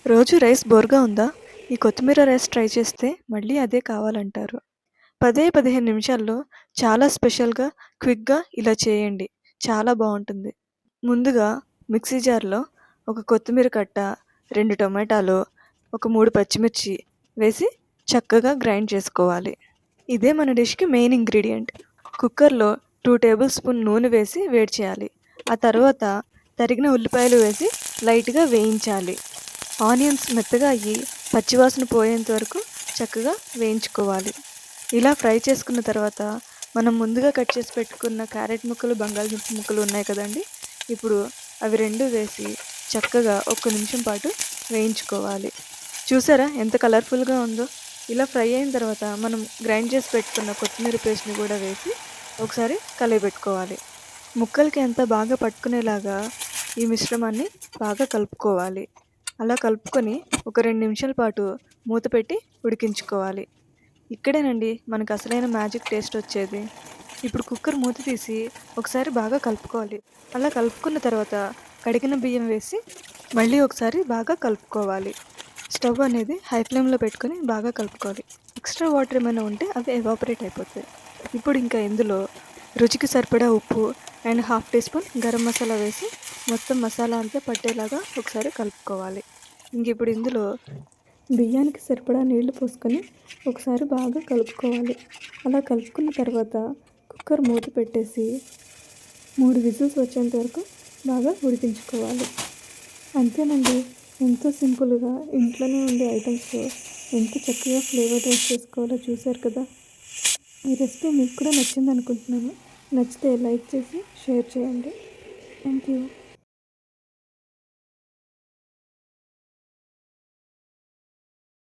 రోజు రైస్ బోర్‌గా ఉందా? ఈ కొత్తిమీర రైస్ ట్రై చేస్తే మళ్ళీ అదే కావాలంటారు. 15 నిమిషాల్లో చాలా స్పెషల్‌గా, క్విక్‌గా ఇలా చేయండి. చాలా బావుంటుంది. ముందుగా మిక్సీ జార్‌లో ఒక కొత్తిమీర కట్ట, 2 టొమాటాలు, ఒక 3 పచ్చిమిర్చి వేసి చక్కగా గ్రైండ్ చేసుకోవాలి. ఇదే మన డిష్‌కి మెయిన్ ఇంగ్రీడియెంట్. కుక్కర్‌లో 2 టేబుల్ స్పూన్ నూనె వేసి వేడి చేయాలి. ఆ తర్వాత తరిగిన ఉల్లిపాయలు వేసి లైట్‌గా వేయించాలి. ఆనియన్స్ మెత్తగా అయ్యి పచ్చివాసన పోయేంత వరకు చక్కగా వేయించుకోవాలి. ఇలా ఫ్రై చేసుకున్న తర్వాత మనం ముందుగా కట్ చేసి పెట్టుకున్న క్యారెట్ ముక్కలు, బంగాళదుంప ముక్కలు ఉన్నాయి కదండీ! ఇప్పుడు అవి 2 వేసి చక్కగా ఒక్క నిమిషం పాటు వేయించుకోవాలి. చూసారా ఎంత కలర్‌ఫుల్‌గా ఉందో? ఇలా ఫ్రై అయిన తర్వాత మనం గ్రైండ్ చేసి పెట్టుకున్న కొత్తిమీర పేస్ట్‌ని కూడా వేసి ఒకసారి కలయబెట్టుకోవాలి. ముక్కలకి అంతా బాగా పట్టుకునేలాగా ఈ మిశ్రమాన్ని బాగా కలుపుకోవాలి. అలా కలుపుకొని ఒక 2 నిమిషాల పాటు మూత పెట్టి ఉడికించుకోవాలి. ఇక్కడేనండి మనకు అసలైన మ్యాజిక్ టేస్ట్ వచ్చేది. ఇప్పుడు కుక్కర్ మూత తీసి ఒకసారి బాగా కలుపుకోవాలి. అలా కలుపుకున్న తర్వాత కడిగిన బియ్యం వేసి మళ్ళీ ఒకసారి బాగా కలుపుకోవాలి. స్టవ్ అనేది హై ఫ్లేమ్‌లో పెట్టుకొని బాగా కలుపుకోవాలి. ఎక్స్ట్రా వాటర్ ఏమైనా ఉంటే అవి ఎవాపరేట్ అయిపోతాయి. ఇప్పుడు ఇంకా ఇందులో రుచికి సరిపడా ఉప్పు and half teaspoon garam masala వేసి మొత్తం మసాలా అంతా పట్టేలాగా ఒకసారి కలుపుకోవాలి. ఇప్పుడు ఇందులో బియ్యానికి సరిపడా నీళ్లు పోసుకొని ఒకసారి బాగా కలుపుకోవాలి. అలా కలుపుకున్న తర్వాత కుక్కర్ మూత పెట్టేసి 3 విజిల్స్ వచ్చేంత వరకు బాగా ఉడికించుకోవాలి. అంతేనండి. ఎంతో సింపుల్‌గా ఇంట్లోనే ఉండే ఐటమ్స్‌తో ఎంత చక్కగా ఫ్లేవర్ రైస్ చేసుకోవాలో చూశారు కదా! ఈ రెసిపీ మీకు కూడా నచ్చిందనుకుంటున్నాను. నచ్చితే లైక్ చేసి షేర్ చేయండి. Thank you.